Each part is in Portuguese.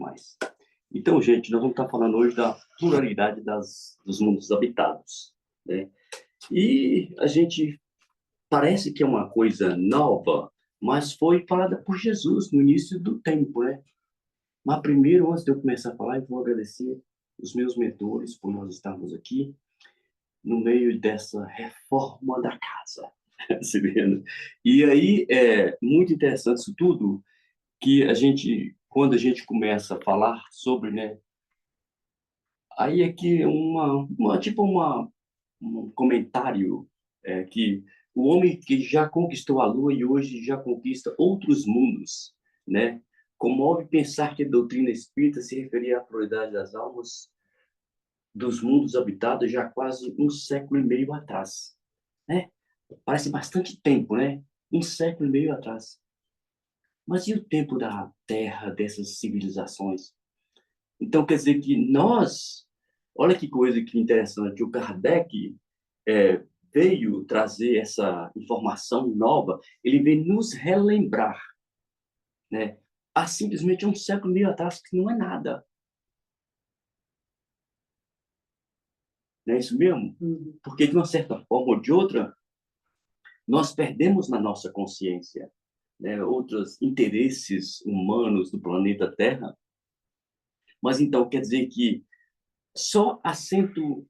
mais. Então, gente, nós vamos estar falando hoje da pluralidade dos mundos habitados, né? E a gente parece que é uma coisa nova, mas foi falada por Jesus no início do tempo, né? Mas primeiro, antes de eu começar a falar, eu vou agradecer os meus mentores por nós estarmos aqui no meio dessa reforma da casa. Se vendo? E aí é muito interessante isso tudo, que quando a gente começa a falar sobre, né? Aí é que um comentário que o homem que já conquistou a Lua e hoje já conquista outros mundos, né? Comove pensar que a doutrina espírita se referia à pluralidade das almas dos mundos habitados já há quase um século e meio atrás, né? Parece bastante tempo, né? Um século e meio atrás. Mas e o tempo da Terra, dessas civilizações? Então, quer dizer que olha que coisa que interessante, o Kardec veio trazer essa informação nova, ele veio nos relembrar, né? Há simplesmente um século e meio atrás, que não é nada. Não é isso mesmo? Porque, de uma certa forma ou de outra, nós perdemos na nossa consciência, né, outros interesses humanos do planeta Terra. Mas então quer dizer que só há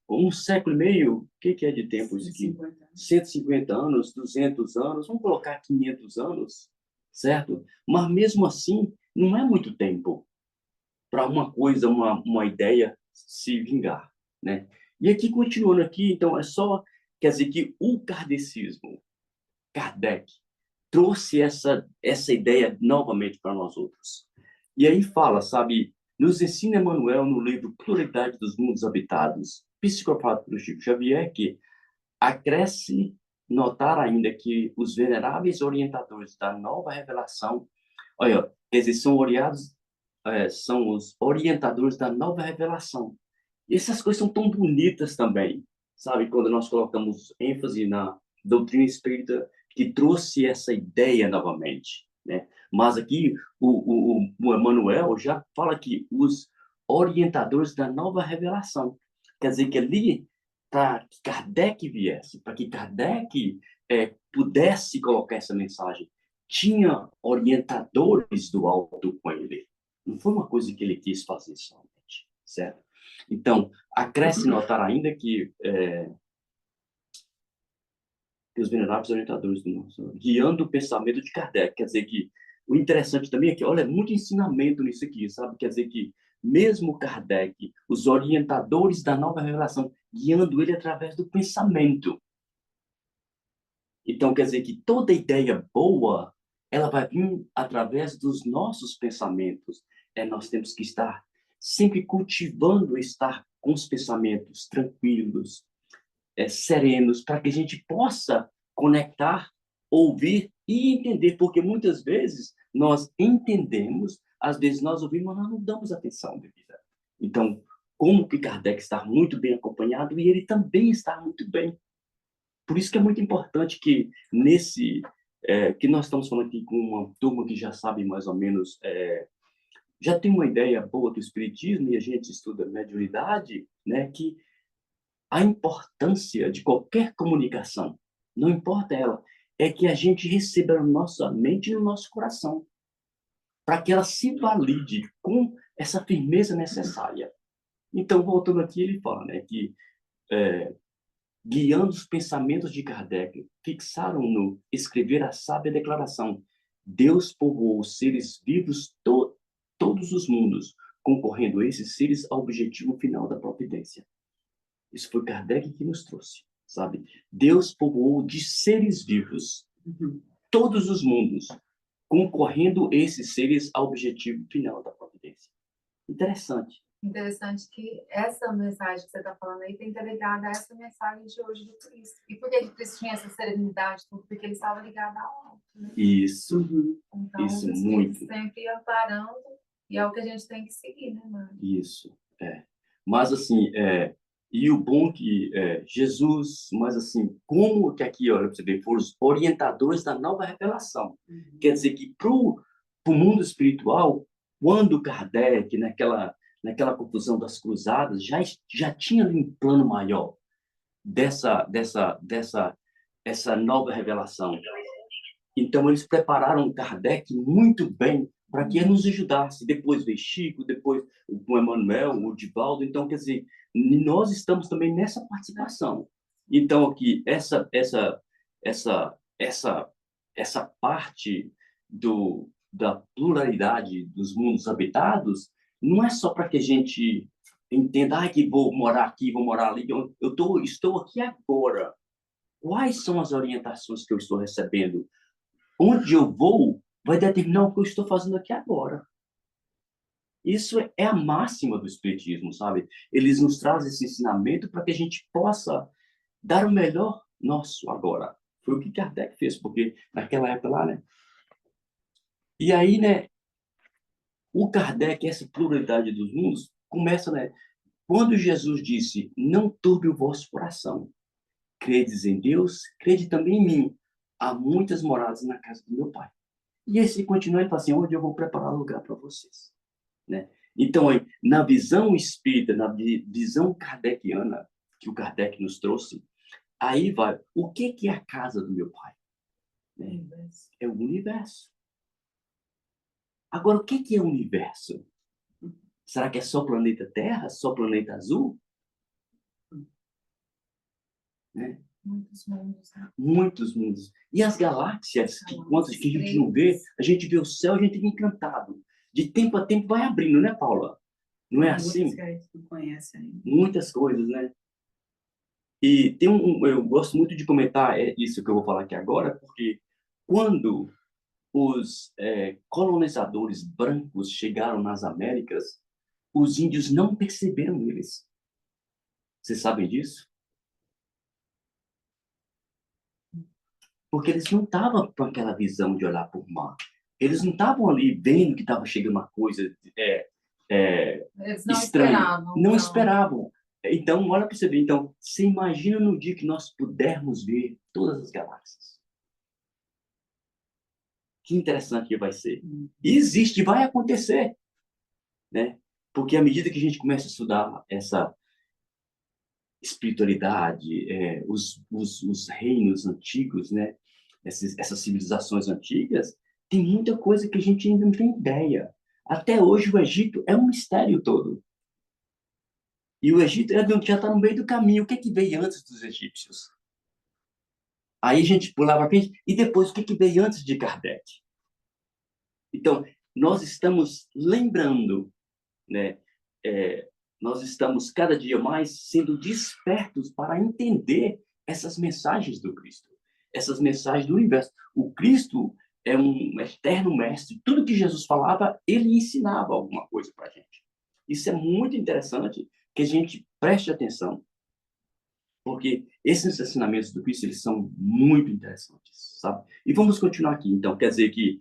um século e meio, o que é de tempo isso aqui? 150 anos, 200 anos, vamos colocar 500 anos, certo? Mas mesmo assim, não é muito tempo para uma coisa, uma ideia se vingar, né? E aqui, continuando aqui, então, quer dizer que o kardecismo, Kardec, trouxe essa ideia novamente para nós outros. E aí fala, sabe, nos ensina Emmanuel no livro Pluralidade dos Mundos Habitados, psicografado pelo Chico Xavier, que acresce notar ainda que os veneráveis orientadores da nova revelação, olha, quer dizer, são os orientadores da nova revelação. E essas coisas são tão bonitas também, sabe, quando nós colocamos ênfase na doutrina espírita que trouxe essa ideia novamente, né? Mas aqui o Emmanuel já fala que os orientadores da nova revelação, quer dizer que ali para que Kardec viesse, para que Kardec pudesse colocar essa mensagem, tinha orientadores do alto com ele. Não foi uma coisa que ele quis fazer somente, certo? Então, acresce notar ainda que os veneráveis orientadores do nosso, guiando o pensamento de Kardec. Quer dizer que o interessante também é que, olha, é muito ensinamento nisso aqui, sabe? Quer dizer que mesmo Kardec, os orientadores da nova revelação, guiando ele através do pensamento. Então, quer dizer que toda ideia boa, ela vai vir através dos nossos pensamentos. Nós temos que estar sempre cultivando estar com os pensamentos tranquilos, serenos, para que a gente possa conectar, ouvir e entender, porque muitas vezes nós entendemos, às vezes nós ouvimos, mas nós não damos atenção devida. Então, como que Kardec está muito bem acompanhado e ele também está muito bem. Por isso que é muito importante que que nós estamos falando aqui com uma turma que já sabe mais ou menos, já tem uma ideia boa do espiritismo e a gente estuda mediunidade, né, que a importância de qualquer comunicação, não importa ela, é que a gente receba na nossa mente e no nosso coração, para que ela se valide com essa firmeza necessária. Então, voltando aqui, ele fala, né, que guiando os pensamentos de Kardec, fixaram no escrever a sábia declaração: Deus povoou os seres vivos todos os mundos, concorrendo esses seres ao objetivo final da providência. Isso foi Kardec que nos trouxe, sabe? Deus povoou de seres vivos todos os mundos, concorrendo esses seres ao objetivo final da providência. Interessante. Interessante que essa mensagem que você está falando aí tem que estar ligada a essa mensagem de hoje do Cristo. E por que Cristo tinha essa serenidade? Porque ele estava ligado ao alto. Né? Isso. Então, isso, os muito. sempre amparando, e é o que a gente tem que seguir, né, Mário? Isso, Mas, assim, e o bom que Jesus, mas, assim, como que aqui, olha, você vê, foram os orientadores da nova revelação. Quer dizer que para o mundo espiritual, quando Kardec, naquela confusão das cruzadas, já tinha ali um plano maior essa nova revelação. Então, eles prepararam Kardec muito bem para que ele nos ajudasse. Depois veio Chico, depois o Emmanuel, o Divaldo. Então, quer dizer, nós estamos também nessa participação. Então, aqui, essa parte da pluralidade dos mundos habitados não é só para que a gente entenda que vou morar aqui, vou morar ali. Estou aqui agora. Quais são as orientações que eu estou recebendo? Onde eu vou vai determinar o que eu estou fazendo aqui agora. Isso é a máxima do Espiritismo, sabe? Eles nos trazem esse ensinamento para que a gente possa dar o melhor nosso agora. Foi o que Kardec fez, porque naquela época lá, né? E aí, né? O Kardec, essa pluralidade dos mundos, começa, né? Quando Jesus disse, não turbe o vosso coração. Credes em Deus, crede também em mim. Há muitas moradas na casa do meu Pai. E esse continua e fala assim, onde eu vou preparar lugar para vocês, né? Então, aí, na visão espírita, na visão kardeciana que o Kardec nos trouxe, aí vai, o que é a casa do meu Pai? Né? É o universo. Agora, o que é o universo? Será que é só o planeta Terra? Só o planeta azul? Né? Muitos mundos, né? Muitos mundos. E as galáxias, quantas que a gente não vê, a gente vê o céu, a gente fica encantado. De tempo a tempo vai abrindo, né, Paula? Não é assim? Muitas que a gente não conhece ainda. Muitas coisas, né? E eu gosto muito de comentar isso que eu vou falar aqui agora, porque quando os colonizadores brancos chegaram nas Américas, os índios não perceberam eles. Vocês sabem disso? Porque eles não estavam com aquela visão de olhar para o mar. Eles não estavam ali vendo que estava chegando uma coisa Eles não estranha. esperavam. Não esperavam. Então, olha para você ver. Então, você imagina no dia que nós pudermos ver todas as galáxias. Que interessante que vai ser. E existe, vai acontecer. Né? Porque à medida que a gente começa a estudar essa espiritualidade, os reinos antigos, né? Essas civilizações antigas, tem muita coisa que a gente ainda não tem ideia. Até hoje o Egito é um mistério todo. E o Egito já está no meio do caminho. O que veio antes dos egípcios? Aí a gente pulava para frente. E depois, o que veio antes de Kardec? Então, nós estamos lembrando, né? Nós estamos cada dia mais sendo despertos para entender essas mensagens do Cristo, essas mensagens do universo. O Cristo é um eterno mestre. Tudo que Jesus falava, ele ensinava alguma coisa para a gente. Isso é muito interessante que a gente preste atenção, porque esses ensinamentos do Cristo, eles são muito interessantes, sabe? E vamos continuar aqui, então. Quer dizer que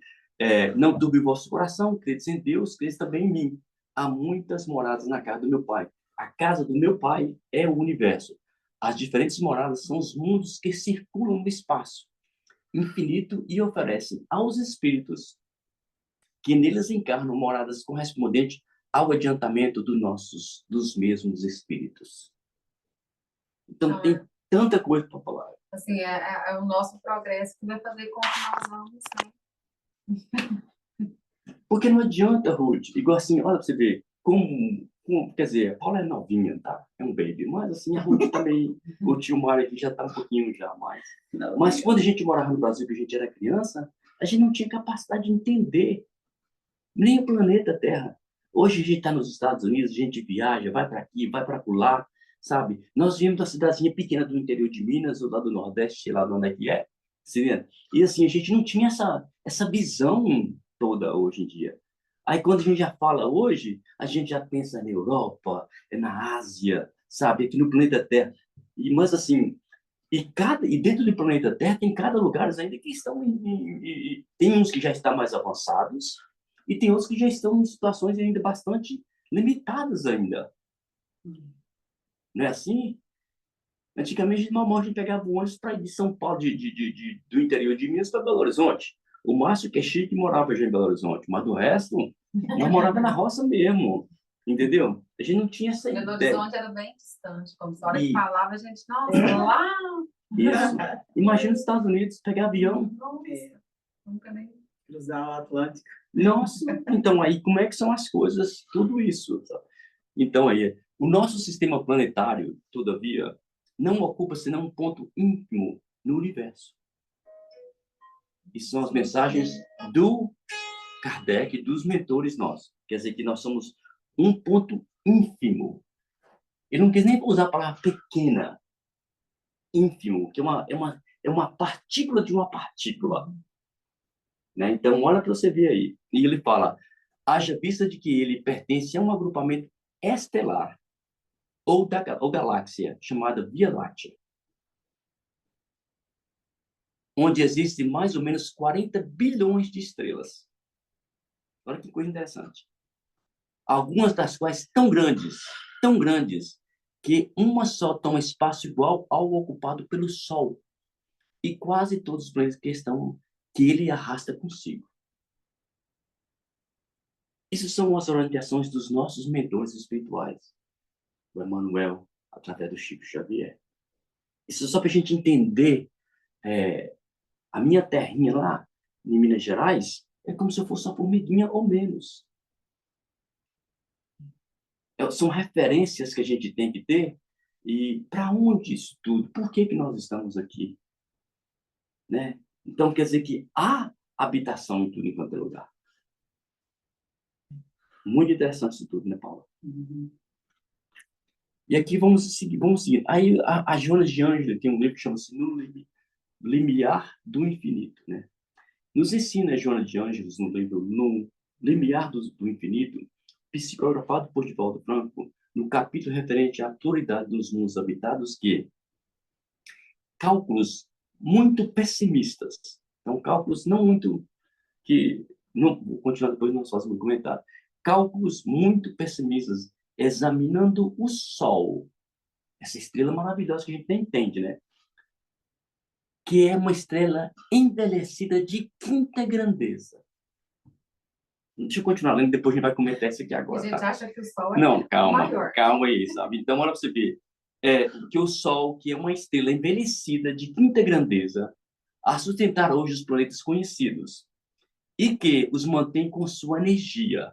não turbe o vosso coração, credes em Deus, credes também em mim. Há muitas moradas na casa do meu Pai. A casa do meu Pai é o universo. As diferentes moradas são os mundos que circulam no espaço infinito e oferecem aos espíritos que neles encarnam moradas correspondentes ao adiantamento dos mesmos espíritos. Então, tem tanta coisa para falar. Assim, é o nosso progresso que vai fazer com que nós vamos, né? Porque não adianta, Ruth, igual assim, olha para você ver, quer dizer, a Paula é novinha, tá? É um baby, mas assim, a Ruth também, o tio Mário aqui já está um pouquinho já mais. Mas quando a gente morava no Brasil, que a gente era criança, a gente não tinha capacidade de entender nem o planeta Terra. Hoje a gente está nos Estados Unidos, a gente viaja, vai para aqui, vai para lá, sabe? Nós viemos da cidadezinha pequena do interior de Minas, ou lá do Nordeste, sei lá de onde é que é. E assim, a gente não tinha essa visão toda hoje em dia. Aí quando a gente já fala hoje, a gente já pensa na Europa, na Ásia, sabe? Aqui no planeta Terra. Mas assim, e dentro do planeta Terra tem cada lugar ainda que estão tem uns que já estão mais avançados e tem outros que já estão em situações ainda bastante limitadas ainda. Não é assim? Antigamente, normal, a gente pegava o ônibus para ir de São Paulo, do interior de Minas para Belo Horizonte. O Márcio, que é chique, morava já em Belo Horizonte, mas do resto, Nós morávamos na roça mesmo, entendeu? A gente não tinha essa Belo ideia. Horizonte era bem distante, como se a hora que E falava, a gente, nossa, lá. isso. Imagina os Estados Unidos pegar avião. Nossa, nunca nem. Cruzar o Atlântico. Nossa, então aí como é que são as coisas, tudo isso, sabe? Então aí, o nosso sistema planetário, todavia, não ocupa senão um ponto íntimo no universo. E são as mensagens do Kardec, dos mentores nossos. Quer dizer que nós somos um ponto ínfimo. Ele não quis nem usar a palavra pequena, ínfimo, que é uma partícula de uma partícula. Né? Então, olha para você ver aí. E ele fala, haja vista de que ele pertence a um agrupamento estelar ou galáxia, chamada Via Láctea, onde existem mais ou menos 40 bilhões de estrelas. Olha que coisa interessante. Algumas das quais tão grandes, que uma só toma espaço igual ao ocupado pelo Sol, e quase todos os planetas que ele arrasta consigo. Isso são as orientações dos nossos mentores espirituais, o Emmanuel, através do Chico Xavier. Isso é só para a gente entender. A minha terrinha lá, em Minas Gerais, é como se eu fosse uma formiguinha ou menos. São referências que a gente tem que ter. E para onde isso tudo? Por que que nós estamos aqui? Né? Então, quer dizer que há habitação em tudo enquanto é lugar. Muito interessante isso tudo, né, Paula? E aqui vamos seguir. Aí a Joana de Ângela tem um livro que chama-se No Limiar do Infinito, né? Nos ensina Joana de Ângeles no livro No Limiar do Infinito, psicografado por Divaldo Franco, no capítulo referente à autoridade dos mundos habitados, que cálculos muito pessimistas, então cálculos não muito que não vou continuar depois nós fazemos um comentário, cálculos muito pessimistas examinando o Sol, essa estrela maravilhosa que a gente nem entende, né? Que é uma estrela envelhecida de quinta grandeza. Deixa eu continuar lendo, depois a gente vai comentar isso aqui agora. A gente Tá? acha que o Sol é Não, maior. calma aí, sabe? Então, olha para você ver. Que o Sol, que é uma estrela envelhecida de quinta grandeza, a sustentar hoje os planetas conhecidos, e que os mantém com sua energia,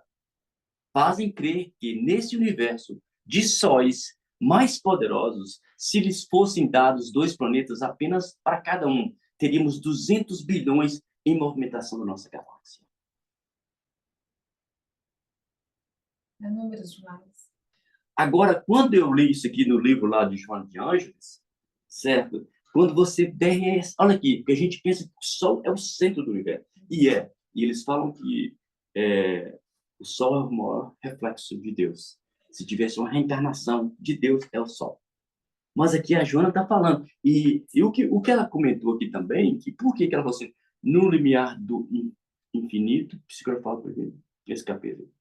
fazem crer que nesse universo de sóis mais poderosos, se lhes fossem dados 2 planetas apenas para cada um, teríamos 200 bilhões em movimentação da nossa galáxia. É números demais. Agora, quando eu li isso aqui no livro lá de Joana de Ângeles, certo? Quando você desce, olha aqui, porque a gente pensa que o Sol é o centro do universo. E é. E eles falam que o Sol é o maior reflexo de Deus. Se tivesse uma reencarnação de Deus, é o Sol. Mas aqui a Joana está falando. E o que ela comentou aqui também, que por que ela falou assim, no limiar do infinito, psicografado por esse capítulo.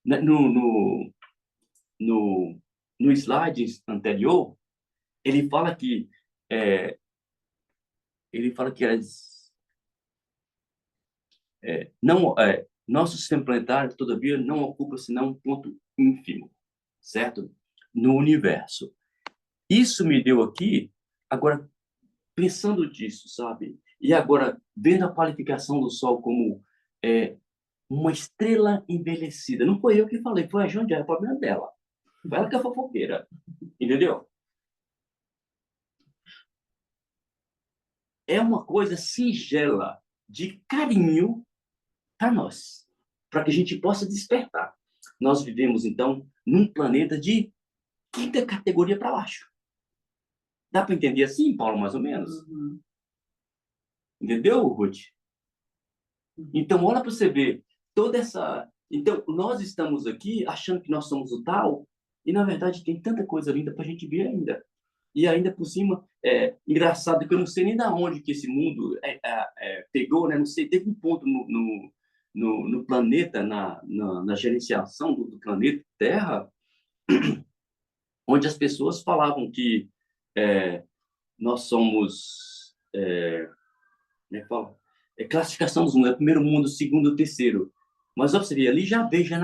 No, no, no slide anterior, ele fala que é, nosso sistema planetário, todavia, não ocupa senão um ponto ínfimo, certo? No universo. Isso me deu aqui, agora, pensando disso, sabe? E agora, vendo a qualificação do Sol como uma estrela envelhecida. Não foi eu que falei, foi a Joana, é o problema dela. Foi ela que é fofoqueira, entendeu? É uma coisa singela, de carinho para nós, para que a gente possa despertar. Nós vivemos, então, num planeta de quinta categoria para baixo. Dá para entender assim, Paulo, mais ou menos? Uhum. Entendeu, Ruth? Então, olha para você ver toda essa. Então, nós estamos aqui achando que nós somos o tal, e na verdade tem tanta coisa linda para a gente ver ainda. E ainda por cima, engraçado que eu não sei nem da onde que esse mundo pegou, né? Não sei, teve um ponto no planeta, na gerenciação do planeta Terra, onde as pessoas falavam que nós somos, como é que fala? Classificação dos mundos, primeiro mundo, segundo, terceiro. Mas ó, você vê, ali já veja,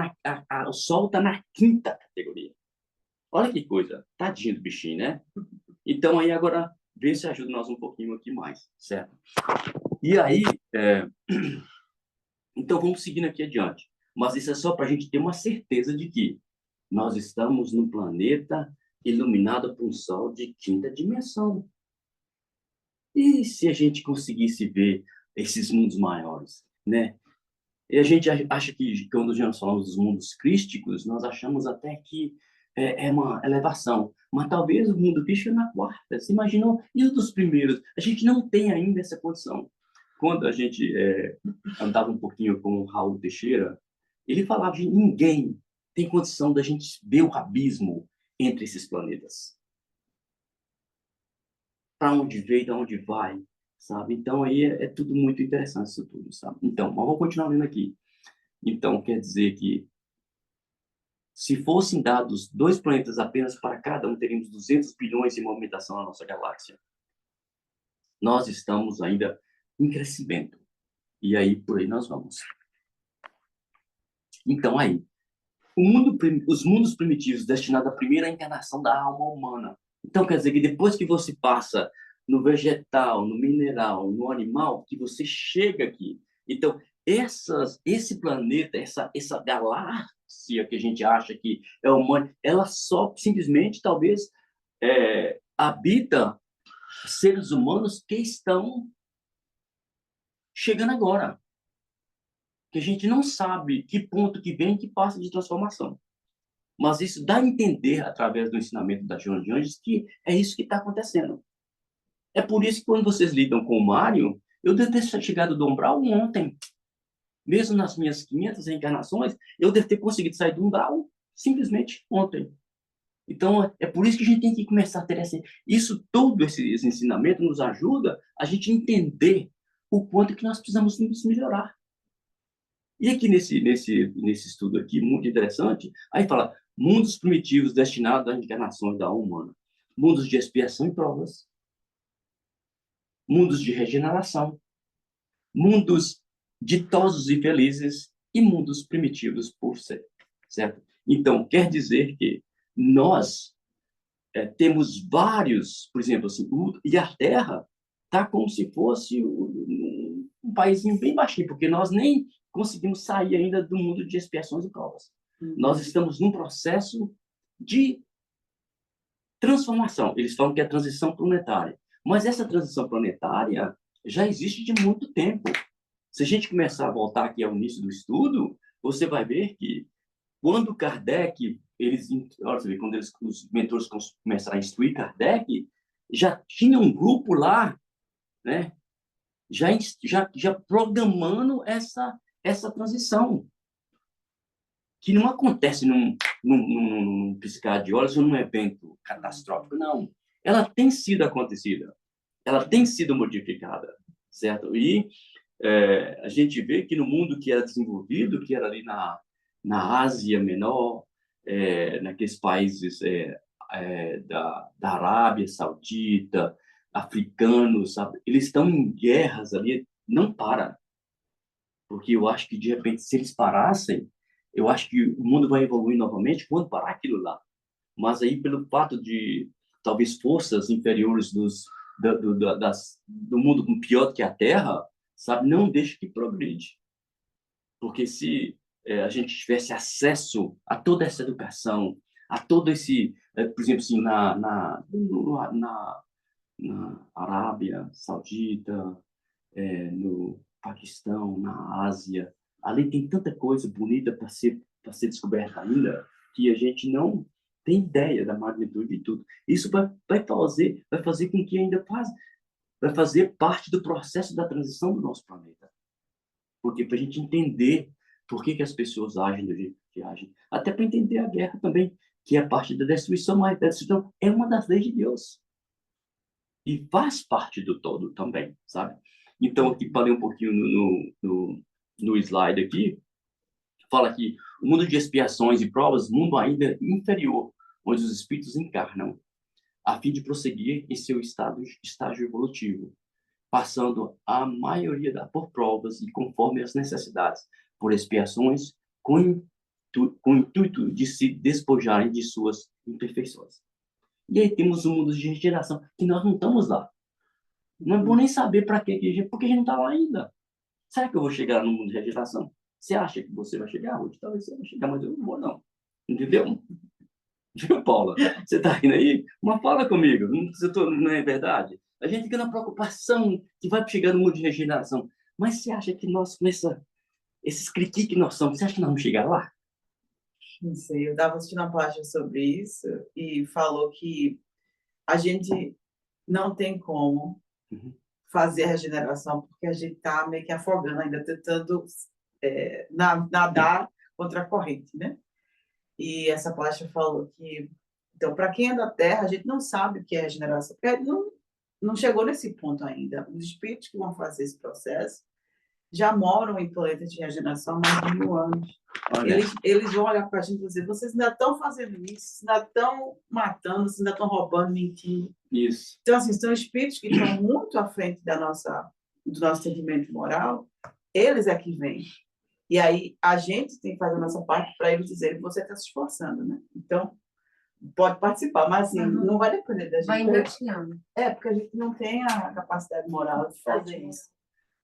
o Sol está na quinta categoria. Olha que coisa, tadinho do bichinho, né? Então aí agora, vê se ajuda nós um pouquinho aqui mais, certo? E aí, então vamos seguindo aqui adiante. Mas isso é só para a gente ter uma certeza de que nós estamos num planeta iluminado por um Sol de quinta dimensão. E se a gente conseguisse ver esses mundos maiores, né? E a gente acha que, quando nós falamos dos mundos crísticos, nós achamos até que é uma elevação. Mas talvez o mundo crístico é na quarta. Você imaginou? E os dos primeiros? A gente não tem ainda essa condição. Quando a gente andava um pouquinho com o Raul Teixeira, ele falava de ninguém tem condição da gente ver o abismo entre esses planetas. Para onde veio, de onde vai, sabe? Então aí é tudo muito interessante isso tudo, sabe? Então, mas vou continuar lendo aqui. Então, quer dizer que se fossem dados 2 planetas apenas para cada um, teríamos 200 bilhões de movimentação na nossa galáxia. Nós estamos ainda em crescimento. E aí, por aí nós vamos. Então, aí, os mundos primitivos destinados à primeira encarnação da alma humana. Então, quer dizer que depois que você passa no vegetal, no mineral, no animal, que você chega aqui. Então, esse planeta, essa galáxia que a gente acha que é humana, ela só simplesmente, talvez, habita seres humanos que estão chegando agora. Que a gente não sabe que ponto que vem que passa de transformação. Mas isso dá a entender, através do ensinamento da Joana de Anjos, que é isso que está acontecendo. É por isso que, quando vocês lidam com o Mário, eu devo ter chegado do umbral ontem. Mesmo nas minhas 500 reencarnações, eu devo ter conseguido sair do umbral simplesmente ontem. Então, é por isso que a gente tem que começar a ter isso todo, esse ensinamento nos ajuda a gente entender o quanto que nós precisamos nos melhorar. E aqui nesse estudo aqui, muito interessante, aí fala mundos primitivos destinados às encarnações da alma humana, mundos de expiação e provas, mundos de regeneração, mundos ditosos e felizes e mundos primitivos por ser, certo? Então, quer dizer que nós temos vários, por exemplo, assim, e a Terra está como se fosse um paísinho bem baixinho, porque nós nem conseguimos sair ainda do mundo de expiações e provas. Nós estamos num processo de transformação. Eles falam que é a transição planetária. Mas essa transição planetária já existe de muito tempo. Se a gente começar a voltar aqui ao início do estudo, você vai ver que, quando Kardec, quando os mentores começaram a instruir Kardec, já tinha um grupo lá, né, já programando essa transição, que não acontece num piscar de olhos ou num evento catastrófico, não. Ela tem sido acontecida, ela tem sido modificada, certo? E a gente vê que no mundo que era desenvolvido, que era ali na Ásia Menor, naqueles países da Arábia Saudita, africanos, sabe? Eles estão em guerras ali, não para. Porque eu acho que, de repente, se eles parassem, eu acho que o mundo vai evoluir novamente quando parar aquilo lá. Mas aí, pelo fato de, talvez, forças inferiores do mundo pior que a Terra, sabe, não deixa que progride. Porque se a gente tivesse acesso a toda essa educação, a todo esse, por exemplo, assim, na Arábia Saudita, no Paquistão, na Ásia, ali tem tanta coisa bonita para ser descoberta ainda, que a gente não tem ideia da magnitude de tudo. Isso vai fazer com que vai fazer parte do processo da transição do nosso planeta. Porque, para a gente entender por que as pessoas agem do jeito que agem, até para entender a guerra também, que é parte da destruição, mas a destruição é uma das leis de Deus e faz parte do todo também, sabe? Então, aqui falei um pouquinho no slide aqui, fala que o mundo de expiações e provas, mundo ainda inferior, onde os espíritos encarnam, a fim de prosseguir em seu estágio evolutivo, passando a maioria por provas e conforme as necessidades, por expiações com o intuito de se despojarem de suas imperfeições. E aí temos um mundo de regeneração, que nós não estamos lá. Não é bom nem saber para quê, porque a gente não está lá ainda. Será que eu vou chegar no mundo de regeneração? Você acha que você vai chegar, Ruth? Talvez você vai chegar, mas eu não vou, não. Entendeu? Viu, Paula? Você está indo aí? Mas fala comigo, não é verdade? A gente fica na preocupação que vai chegar no mundo de regeneração. Mas você acha que nós, esses criqui que nós somos, você acha que nós vamos chegar lá? Não sei, eu estava assistindo uma palestra sobre isso e falou que a gente não tem como fazer a regeneração porque a gente está meio que afogando, ainda tentando nadar contra a corrente, né? E essa palestra falou que, então, para quem é da Terra, a gente não sabe o que é regeneração, porque não chegou nesse ponto ainda. Os espíritos que vão fazer esse processo já moram em planetas de regeneração há mais de 1000 anos. Eles vão olhar para a gente e dizer, vocês ainda estão fazendo isso, ainda estão matando, vocês ainda estão roubando, mentindo. Isso. Então, assim, são espíritos que estão muito à frente do nosso sentimento moral, eles é que vêm. E aí, a gente tem que fazer a nossa parte para eles dizerem que você está se esforçando, né? Então, pode participar, mas assim, não vai depender da gente. Vai engatinhando. Porque a gente não tem a capacidade moral de fazer isso.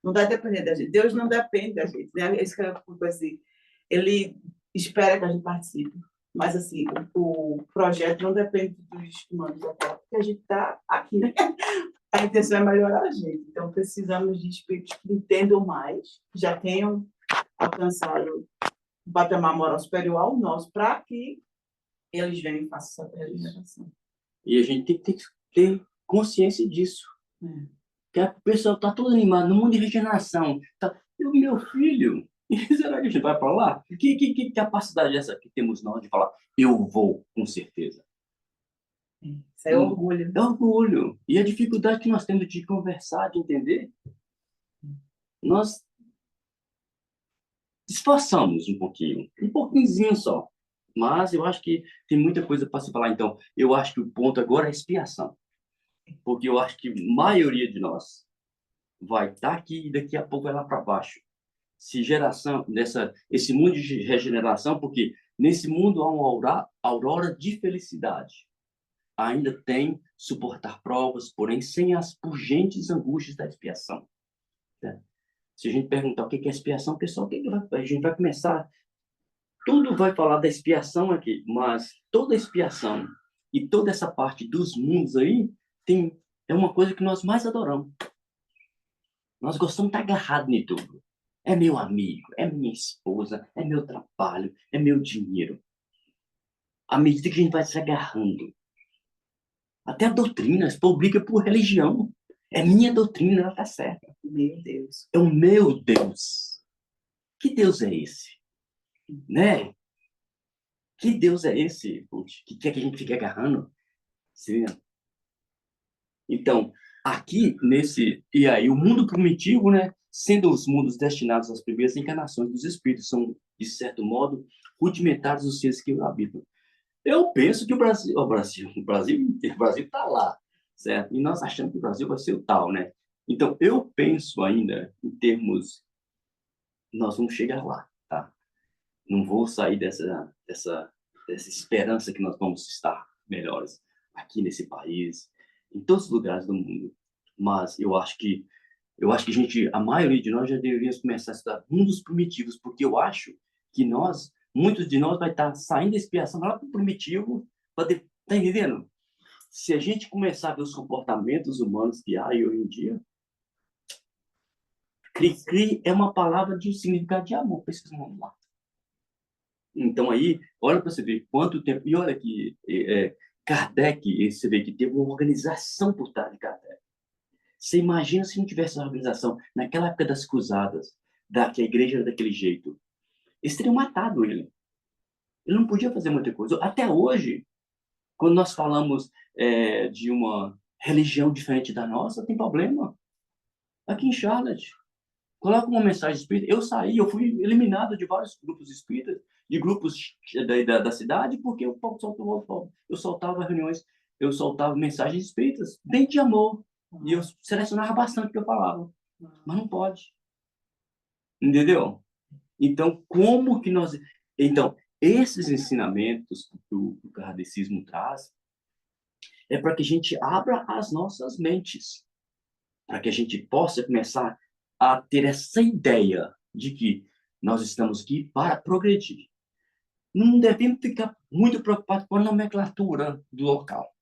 Não vai depender da gente. Deus não depende da gente, né? Isso que eu fico assim, ele espera que a gente participe. Mas, assim, o projeto não depende dos humanos da Terra, porque a gente está aqui, né? A intenção é melhorar a gente. Então, precisamos de espíritos que entendam mais, que já tenham alcançado o patamar moral superior ao nosso, para que eles venham e façam essa regeneração. E a gente tem que ter consciência disso. Que a pessoa está toda animada no mundo de regeneração. Tá? E o meu filho, será que a gente vai para lá? Que capacidade é essa que temos nós de falar, eu vou, com certeza? Isso é orgulho. É orgulho. E a dificuldade que nós temos de conversar, de entender, nós esforçamos um pouquinho só. Mas eu acho que tem muita coisa para se falar. Então, eu acho que o ponto agora é a expiação. Porque eu acho que a maioria de nós vai estar aqui e daqui a pouco vai lá para baixo. Esse mundo de regeneração, porque nesse mundo há uma aurora de felicidade. Ainda tem suportar provas, porém sem as pungentes angústias da expiação. Né? Se a gente perguntar o que é expiação, pessoal, a gente vai começar. Tudo vai falar da expiação aqui, mas toda expiação e toda essa parte dos mundos aí é uma coisa que nós mais adoramos. Nós gostamos de estar agarrados em tudo. É meu amigo, é minha esposa, é meu trabalho, é meu dinheiro. À medida que a gente vai se agarrando. Até a doutrina se publica por religião. É minha doutrina, ela está certa. Meu Deus. É o meu Deus. Que Deus é esse? Né? Que Deus é esse, que quer que a gente fique agarrando? Sim. Então, aqui e aí o mundo primitivo, né, sendo os mundos destinados às primeiras encarnações dos espíritos, são de certo modo rudimentares os seres que o habitam. Eu penso que o Brasil está lá, certo? E nós achamos que o Brasil vai ser o tal, né? Então, eu penso ainda em termos, nós vamos chegar lá, tá? Não vou sair dessa esperança que nós vamos estar melhores aqui nesse país, em todos os lugares do mundo. Mas eu acho que a maioria de nós já deveríamos começar a estudar mundos primitivos, porque eu acho que muitos de nós vai estar saindo da expiação lá para o primitivo, tá entendendo? Se a gente começar a ver os comportamentos humanos que há hoje em dia, cri é uma palavra de significado de amor para esses mundos lá. Então aí, olha para você ver quanto tempo. E olha que Kardec, você vê que teve uma organização por trás de Kardec. Você imagina se não tivesse uma organização naquela época das cruzadas, que a igreja era daquele jeito. Eles teriam matado ele. Ele não podia fazer muita coisa. Até hoje, quando nós falamos de uma religião diferente da nossa, tem problema. Aqui em Charlotte, coloca uma mensagem espírita. Eu fui eliminado de vários grupos espíritas, de grupos da cidade, porque eu soltava reuniões, eu soltava mensagens espíritas, dentro de amor. E eu selecionava bastante o que eu falava. Mas não pode. Entendeu? Então, como que nós... Então, esses ensinamentos que o kardecismo traz é para que a gente abra as nossas mentes, para que a gente possa começar a ter essa ideia de que nós estamos aqui para progredir. Não devemos ficar muito preocupados com a nomenclatura do local.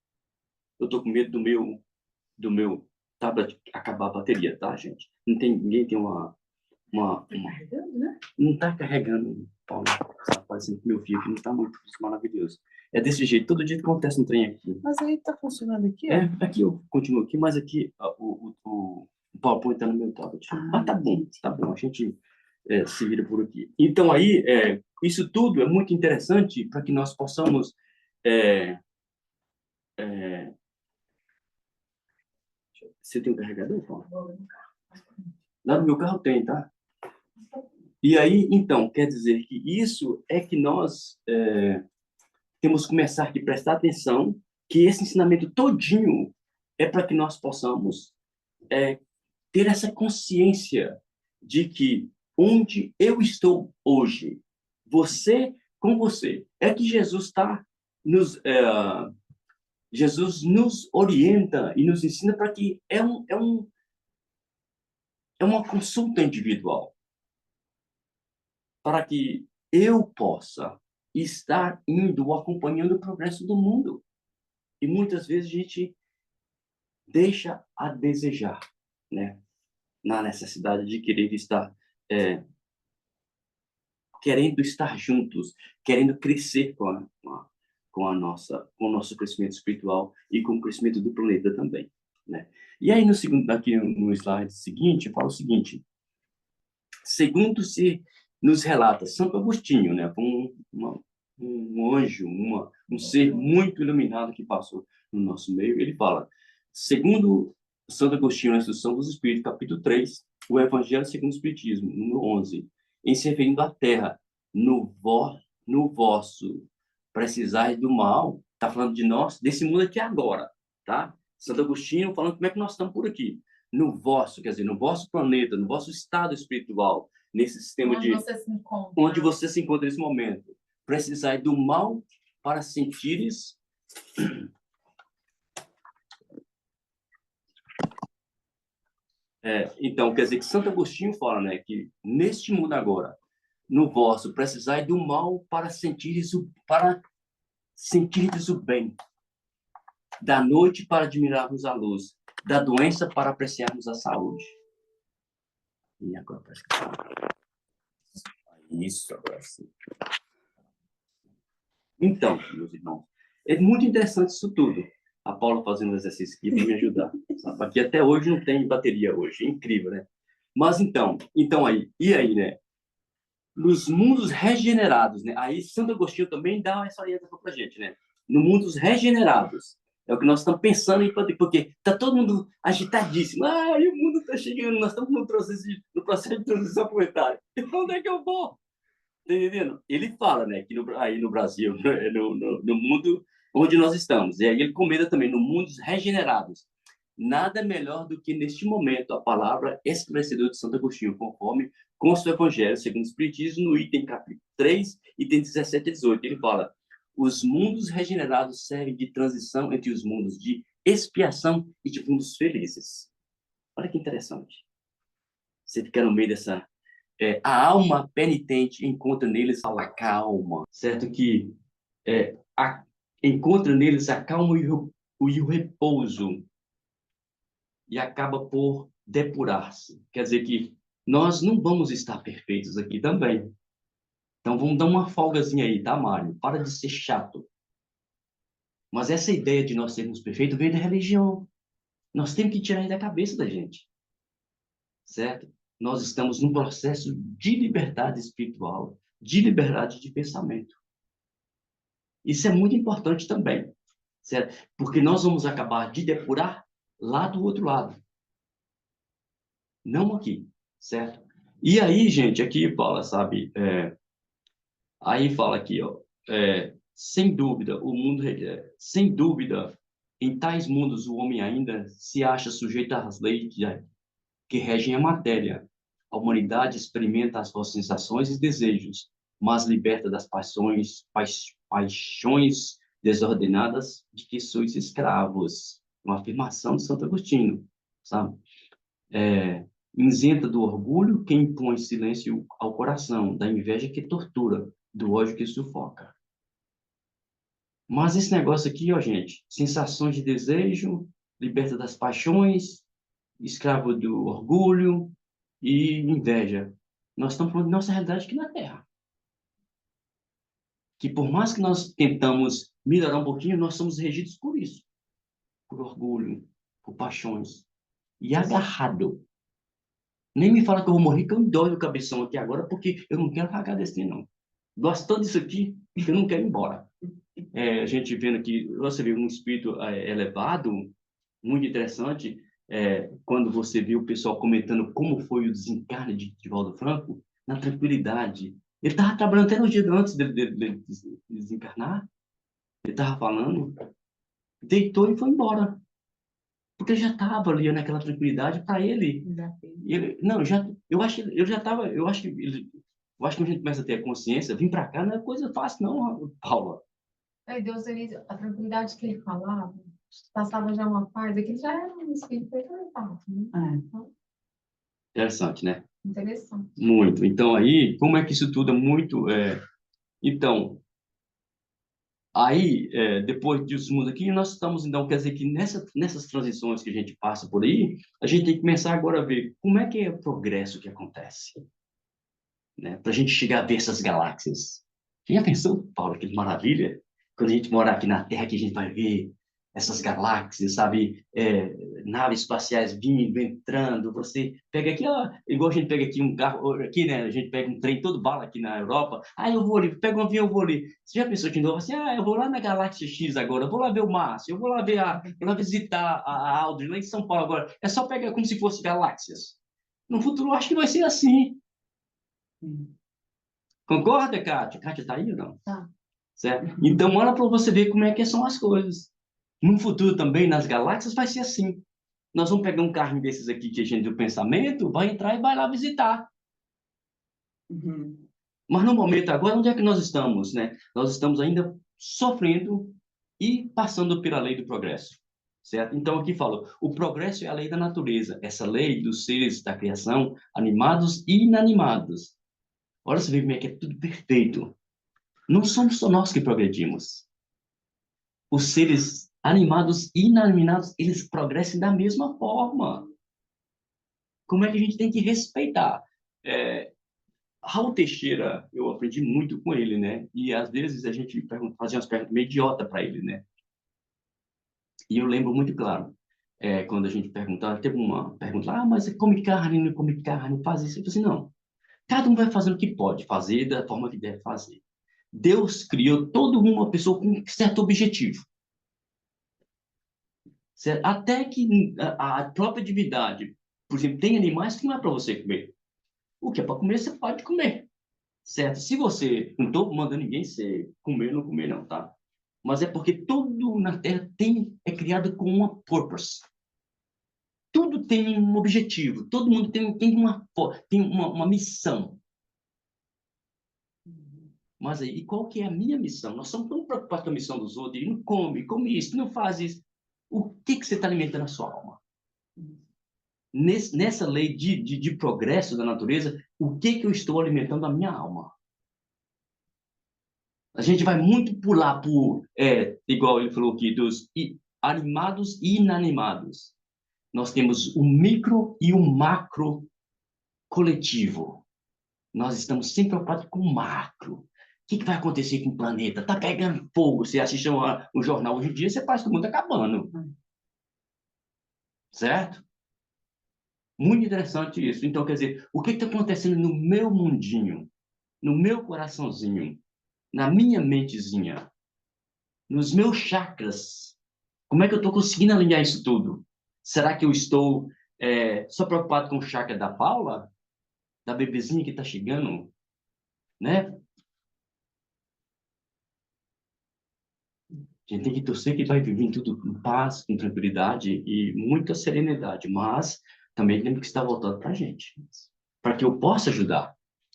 Eu estou com medo do meu tablet acabar a bateria, tá, gente? Ninguém tem uma... Carregando, né? Não está carregando, Paulo. Está parecendo que meu fio aqui não está muito maravilhoso. É desse jeito, todo dia que acontece um trem aqui. Mas aí tá funcionando aqui, ó. Aqui eu continuo aqui, mas aqui o PowerPoint está no meu tablet. Mas tá bom, a gente se vira por aqui. Então aí, isso tudo é muito interessante para que nós possamos você tem um carregador, Paulo? Lá no meu carro tem, tá? E aí, então, quer dizer que isso é que nós temos que começar aqui a prestar atenção que esse ensinamento todinho é para que nós possamos ter essa consciência de que onde eu estou hoje, você com você, é que Jesus nos orienta e nos ensina para que é uma consulta individual, para que eu possa estar indo, acompanhando o progresso do mundo. E muitas vezes a gente deixa a desejar, né? Na necessidade de querer estar, querendo estar juntos, querendo crescer com o nosso crescimento espiritual e com o crescimento do planeta também, né? E aí aqui no slide seguinte fala o seguinte: segundo se nos relata Santo Agostinho, né? Um anjo, um ser muito iluminado que passou no nosso meio, ele fala, segundo Santo Agostinho, na Instrução dos Espíritos, capítulo 3, o Evangelho segundo o Espiritismo, número 11, em se referindo à Terra, no vosso precisais do mal, está falando de nós, desse mundo aqui agora, tá? Santo Agostinho falando como é que nós estamos por aqui. No vosso, quer dizer, no vosso planeta, no vosso estado espiritual, nesse sistema onde você se encontra nesse momento. Precisai do mal para sentires então, quer dizer que Santo Agostinho fala, né, que neste mundo agora, no vosso, precisai do mal para sentires o bem, da noite para admirarmos a luz, da doença para apreciarmos a saúde. E agora parece que isso, agora sim. Então, meus irmãos, é muito interessante isso tudo. A Paula fazendo exercício aqui para me ajudar. Sabe? Aqui até hoje não tem bateria hoje. É incrível, né? Mas então aí, né? Nos mundos regenerados, né? Aí Santo Agostinho também dá essa orientação para a gente, né? No mundos regenerados. É o que nós estamos pensando em fazer, porque está todo mundo agitadíssimo. E o mundo está chegando, nós estamos no processo de transição planetária. Então, onde é que eu vou? Tá entendendo? Ele fala, né, que aí no Brasil, no mundo onde nós estamos, e aí ele comenta também, no mundos regenerados, nada melhor do que neste momento a palavra esclarecedora de Santo Agostinho, conforme consta o Evangelho segundo o Espiritismo, no item capítulo 3, item 17 a 18. Ele fala, os mundos regenerados servem de transição entre os mundos de expiação e de mundos felizes. Olha que interessante. Você fica no meio dessa... a alma penitente encontra neles a calma, certo? Que encontra neles a calma e o repouso e acaba por depurar-se. Quer dizer que nós não vamos estar perfeitos aqui também. Então vamos dar uma folgazinha aí, tá, Mário? Para de ser chato. Mas essa ideia de nós sermos perfeitos veio da religião. Nós temos que tirar isso da cabeça da gente, certo? Nós estamos num processo de liberdade espiritual, de liberdade de pensamento. Isso é muito importante também, certo? Porque nós vamos acabar de depurar lá do outro lado. Não aqui, certo? E aí, gente, aqui fala, sabe? Aí fala aqui, ó. Sem dúvida, sem dúvida, em tais mundos o homem ainda se acha sujeito às leis que regem a matéria, A humanidade experimenta as suas sensações e desejos, mas liberta das paixões desordenadas de que sois escravos. Uma afirmação de Santo Agostinho, sabe? Isenta do orgulho que impõe silêncio ao coração, da inveja que tortura, do ódio que sufoca. Mas esse negócio aqui, ó, gente, sensações de desejo, liberta das paixões, escravo do orgulho e inveja. Nós estamos falando de nossa realidade aqui na Terra. Que por mais que nós tentamos melhorar um pouquinho, nós somos regidos por isso. Por orgulho, por paixões. E agarrado. Nem me fala que eu vou morrer, que eu dói o cabeção aqui agora, porque eu não quero largar desse não. Gosto tanto disso aqui, que eu não quero ir embora. A gente vendo aqui, você vê um espírito elevado, muito interessante, quando você viu o pessoal comentando como foi o desencarne de Divaldo Franco, na tranquilidade. Ele estava trabalhando até no dia antes de desencarnar. Ele estava falando, deitou e foi embora. Porque ele já estava ali naquela tranquilidade para ele. Não, eu acho que eu já estava, eu acho que quando a gente começa a ter a consciência, vir para cá não é coisa fácil não, Paula. Deus, a tranquilidade que ele falava, passava já uma paz, aquilo já era um espírito perfeito, né? Interessante, né? Interessante. Muito. Então, aí, como é que isso tudo é muito... Então, aí, depois disso mundo aqui, nós estamos, então, quer dizer que nessas transições que a gente passa por aí, a gente tem que começar agora a ver como é que é o progresso que acontece, né? Para a gente chegar a ver essas galáxias. Você já pensou, Paulo, que maravilha? Quando a gente morar aqui na Terra, que a gente vai ver essas galáxias, sabe? Naves espaciais vindo, entrando. Você pega aqui, ó, igual a gente pega aqui um carro, aqui, né? A gente pega um trem todo bala aqui na Europa. Ah, eu vou ali, pega um avião, eu vou ali. Você já pensou de novo assim? Ah, eu vou lá na Galáxia X agora, eu vou lá ver o Márcio, eu vou lá ver vou lá visitar a Audrey, lá em São Paulo agora. É só pegar como se fosse galáxias. No futuro, eu acho que vai ser assim. Concorda, Kátia? Kátia tá aí ou não? Tá. Certo? Então, olha para você ver como é que são as coisas. No futuro também, nas galáxias, vai ser assim. Nós vamos pegar um carrinho desses aqui que a gente do pensamento, vai entrar e vai lá visitar. Uhum. Mas no momento agora, onde é que nós estamos, né? Nós estamos ainda sofrendo e passando pela lei do progresso. Certo? Então, aqui fala, o progresso é a lei da natureza, essa lei dos seres da criação, animados e inanimados. Olha, você vê como é que é tudo perfeito. Não somos só nós que progredimos. Os seres animados e inanimados, eles progressam da mesma forma. Como é que a gente tem que respeitar? Raul Teixeira, eu aprendi muito com ele, né? E às vezes a gente fazia umas perguntas meio idiota para ele, né? E eu lembro muito claro, quando a gente perguntava, teve uma pergunta lá, mas come carne, não come carne, faz isso. Eu falei assim, não. Cada um vai fazendo o que pode fazer, da forma que deve fazer. Deus criou toda uma pessoa com um certo objetivo. Certo? Até que a própria divindade, por exemplo, tem animais que não é para você comer. O que é para comer, você pode comer. Certo? Se você, não estou mandando ninguém ser comer ou não comer, não, tá? Mas é porque tudo na Terra é criado com uma purpose. Tudo tem um objetivo. Todo mundo tem uma missão. Mas aí, e qual que é a minha missão? Nós somos tão preocupados com a missão dos outros. E não come isso, não faz isso. O que você está alimentando a sua alma? Nessa lei de progresso da natureza, o que eu estou alimentando a minha alma? A gente vai muito pular por, igual ele falou aqui, dos animados e inanimados. Nós temos o micro e o macro coletivo. Nós estamos sempre preocupados com o macro. O que vai acontecer com o planeta? Está pegando fogo. Você assiste o jornal hoje em dia, você faz que o mundo acabando. Certo? Muito interessante isso. Então, quer dizer, o que está acontecendo no meu mundinho, no meu coraçãozinho, na minha mentezinha, nos meus chakras? Como é que eu estou conseguindo alinhar isso tudo? Será que eu estou só preocupado com o chakra da Paula? Da bebezinha que está chegando? Né? A gente tem que torcer que vai viver tudo com paz, com tranquilidade e muita serenidade. Mas também temos que estar voltando para a gente. para que eu possa ajudar,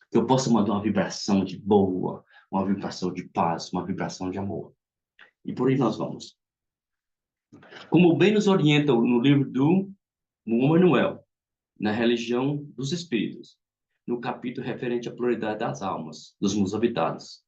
que eu possa mandar uma vibração de boa, uma vibração de paz, uma vibração de amor. E por aí nós vamos. Como bem nos orienta no livro do Manuel, na religião dos espíritos, no capítulo referente à pluralidade das almas, dos mundos habitados,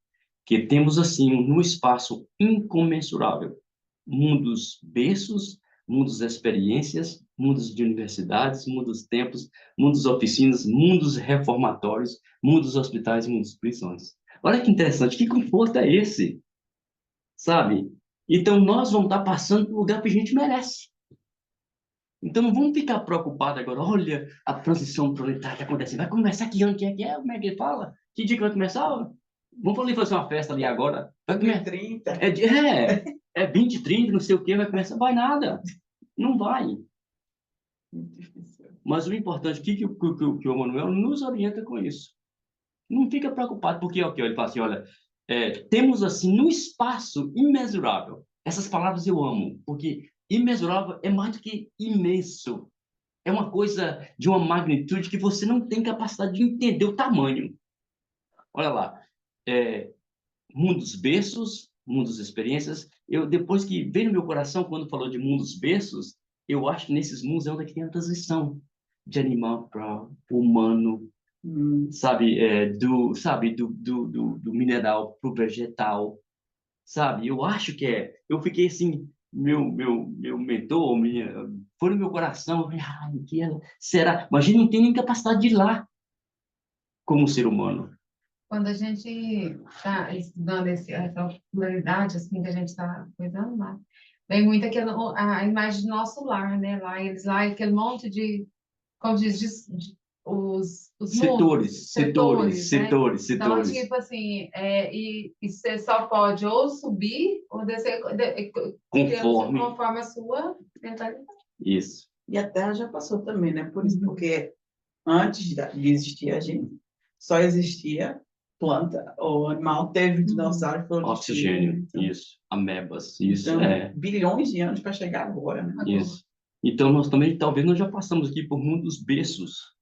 que temos assim um espaço incomensurável, mundos berços, mundos experiências, mundos de universidades, mundos templos, mundos oficinas, mundos reformatórios, mundos hospitais e mundos prisões. Olha que interessante, que conforto é esse, sabe? Então nós vamos estar passando por um lugar que a gente merece. Então não vamos ficar preocupados agora, olha, a transição proletária que acontece. Vai começar que ano que é? Como é que fala? Que dia que vai começar? Vamos ali fazer uma festa ali agora. Vai começar. 30. É 20, 30, não sei o que, vai começar. Vai nada. Não vai. Muito difícil. Mas o importante é que o Manuel nos orienta com isso. Não fica preocupado, porque okay, ele fala assim, olha, temos assim no espaço imensurável. Essas palavras eu amo, porque imensurável é mais do que imenso. É uma coisa de uma magnitude que você não tem capacidade de entender o tamanho. Olha lá, mundos berços, mundos experiências. Eu, depois que veio no meu coração, quando falou de mundos berços, eu acho que nesses mundos é onde tem a transição de animal para humano, sabe, do mineral para o vegetal, sabe? Eu acho que eu fiquei assim, meu mentor, foi no meu coração, eu falei, será? Mas a gente não tem nem capacidade de ir lá como ser humano. Quando a gente está estudando essa pluralidade, assim, que a gente está cuidando lá, vem muito a imagem do nosso lar, né? Lá, aquele monte de, como diz, os mundos, setores, né? Então, tipo assim, e você só pode ou subir ou descer conforme a sua mentalidade. Isso. E a Terra já passou também, né? Por isso, porque antes de existir a gente, só existia planta ou animal, teve dinossauro, foi oxigênio, isso, amebas, isso, então, bilhões de anos para chegar agora, né? Isso. Então, nós também, talvez, nós já passamos aqui por muitos berços,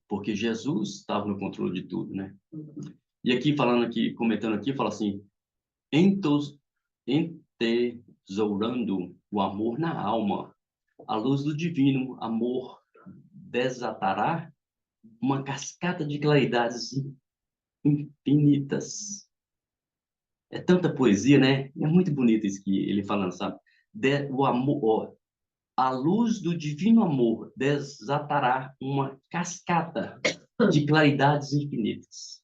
porque Jesus estava no controle de tudo, né? E aqui, comentando aqui, fala assim, entesourando o amor na alma, a luz do divino amor desatará uma cascata de claridades infinitas. É tanta poesia, né? É muito bonito isso que ele falando, sabe? O amor, a luz do divino amor desatará uma cascata de claridades infinitas.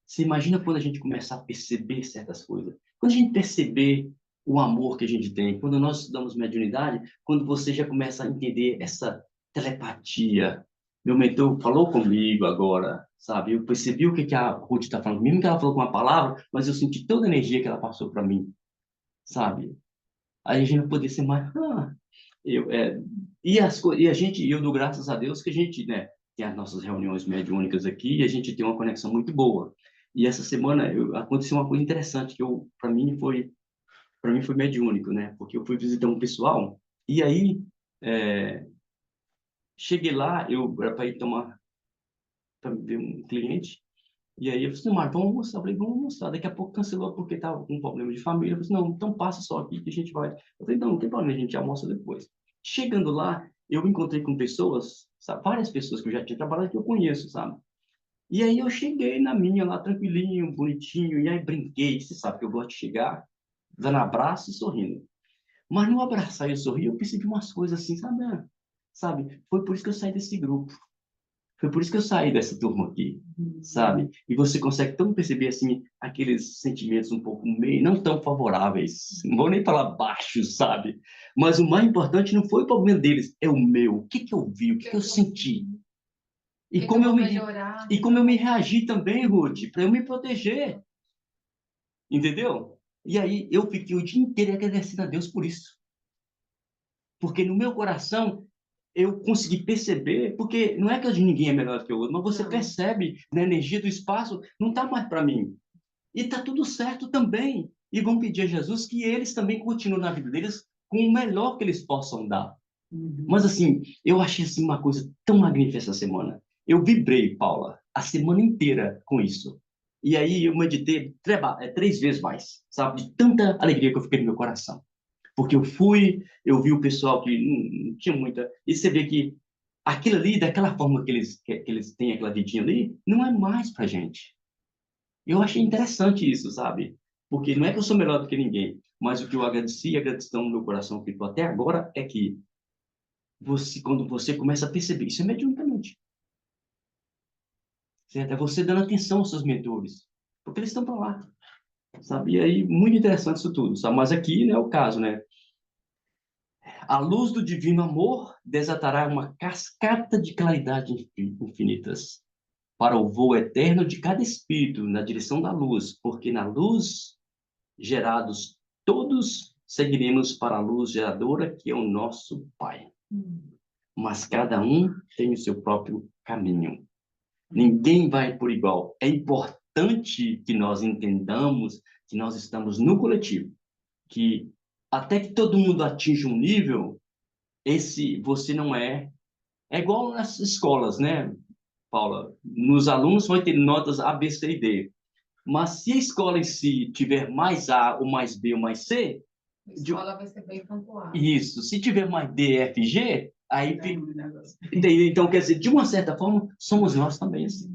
Você imagina quando a gente começar a perceber certas coisas? Quando a gente perceber o amor que a gente tem, quando nós estudamos mediunidade, quando você já começa a entender essa telepatia. Meu mentor falou comigo agora, sabe? Eu percebi o que a Ruth está falando, mesmo que ela falou com uma palavra, mas eu senti toda a energia que ela passou para mim, sabe? Aí a gente não podia ser mais. E a gente, eu dou graças a Deus que a gente, né, tem as nossas reuniões mediúnicas aqui e a gente tem uma conexão muito boa. E essa semana aconteceu uma coisa interessante que para mim foi mediúnico, né? Porque eu fui visitar um pessoal e aí cheguei lá, eu era para ir para ver um cliente. E aí eu falei assim, Mário, vamos almoçar. Eu falei, vamos almoçar. Daqui a pouco cancelou porque estava com um problema de família. Eu falei, não, então passa só aqui que a gente vai. Eu falei, não tem problema, a gente almoça depois. Chegando lá, eu me encontrei com pessoas, sabe, várias pessoas que eu já tinha trabalhado que eu conheço, sabe? E aí eu cheguei na minha lá, tranquilinho, bonitinho, e aí brinquei. Você sabe que eu gosto de chegar, dando abraço e sorrindo. Mas no abraçar e eu sorrir, eu percebi umas coisas assim, sabe? Foi por isso que eu saí desse grupo. Foi por isso que eu saí dessa turma aqui, sabe? E você consegue tão perceber, assim, aqueles sentimentos um pouco meio, não tão favoráveis, não vou nem falar baixos, sabe? Mas o mais importante não foi o problema deles, é o meu. O que eu vi, o que eu senti? E como eu me reagi também, Ruth, para eu me proteger. Entendeu? E aí eu fiquei o dia inteiro agradecendo a Deus por isso. Porque no meu coração eu consegui perceber, porque não é que ninguém é melhor do que o outro, mas você percebe na energia do espaço, não está mais para mim. E está tudo certo também. E vão pedir a Jesus que eles também continuem na vida deles com o melhor que eles possam dar. Mas, assim, eu achei assim, uma coisa tão magnífica essa semana. Eu vibrei, Paula, a semana inteira com isso. E aí eu meditei 3 vezes mais, sabe? De tanta alegria que eu fiquei no meu coração. Porque eu vi o pessoal que não tinha muita... E você vê que aquilo ali, daquela forma que eles têm aquela vidinha ali, não é mais pra gente. Eu achei interessante isso, sabe? Porque não é que eu sou melhor do que ninguém, mas o que eu agradeci, a gratidão no meu coração que até agora é que quando você começa a perceber, isso é mediunamente, certo? É você dando atenção aos seus mentores, porque eles estão para lá, sabe? E aí, muito interessante isso tudo, sabe? Mas aqui, né, é o caso, né? A luz do divino amor desatará uma cascata de claridade infinitas para o voo eterno de cada espírito na direção da luz, porque na luz gerados todos seguiremos para a luz geradora que é o nosso Pai. Mas cada um tem o seu próprio caminho. Ninguém vai por igual. É importante que nós entendamos que nós estamos no coletivo, que até que todo mundo atinja um nível, você não é igual nas escolas, né, Paula? Nos alunos vai ter notas A, B, C e D. Mas se a escola em si tiver mais A, ou mais B, ou mais C, A escola vai ser bem pontuada. isso. Se tiver mais D, F, G, aí fica... Então, quer dizer, de uma certa forma, somos nós também, assim.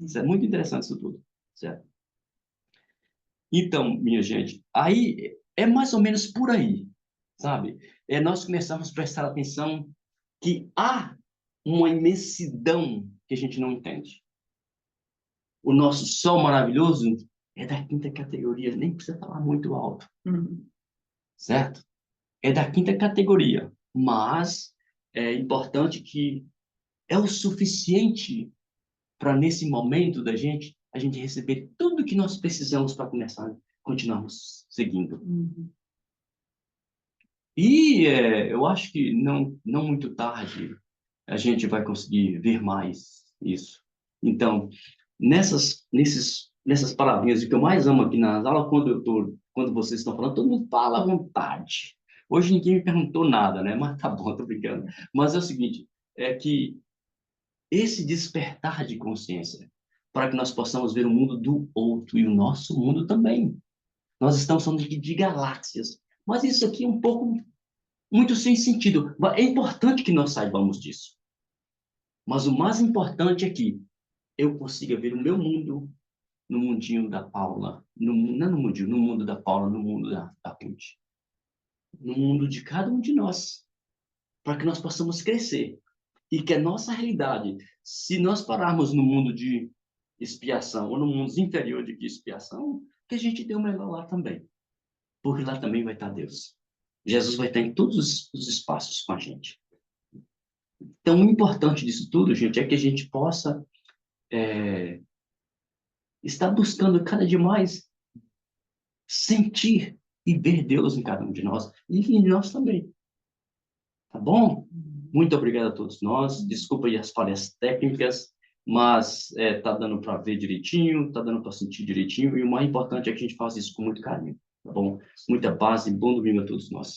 Isso é muito interessante isso tudo, certo? Então, minha gente, aí é mais ou menos por aí, sabe? Nós começamos a prestar atenção que há uma imensidão que a gente não entende. O nosso sol maravilhoso é da quinta categoria, nem precisa falar muito alto, certo? É da quinta categoria, mas é importante que é o suficiente para, nesse momento da gente, a gente receber tudo que nós precisamos para começar, continuarmos seguindo. E eu acho que não muito tarde a gente vai conseguir ver mais isso. Então, nessas palavrinhas, o que eu mais amo aqui nas aulas, quando vocês estão falando, todo mundo fala à vontade. Hoje ninguém me perguntou nada, né? Mas tá bom, tô brincando. Mas é o seguinte, é que esse despertar de consciência, para que nós possamos ver o mundo do outro e o nosso mundo também. Nós estamos falando de galáxias, mas isso aqui é um pouco, muito sem sentido. É importante que nós saibamos disso. Mas o mais importante é que eu consiga ver o meu mundo no mundinho da Paula, não no mundinho, no mundo da Paula, no mundo da Ruth, no mundo de cada um de nós, para que nós possamos crescer. E que a nossa realidade, se nós pararmos no mundo de expiação, ou no mundo inferior de expiação, que a gente dê o melhor lá também. Porque lá também vai estar Deus. Jesus vai estar em todos os espaços com a gente. Então, o importante disso tudo, gente, é que a gente possa estar buscando cada dia mais sentir e ver Deus em cada um de nós e em nós também. Tá bom? Muito obrigado a todos nós. Desculpa aí as falhas técnicas, mas tá dando para ver direitinho, tá dando para sentir direitinho, e o mais importante é que a gente faça isso com muito carinho, tá bom? Muita paz e bom domingo a todos nós.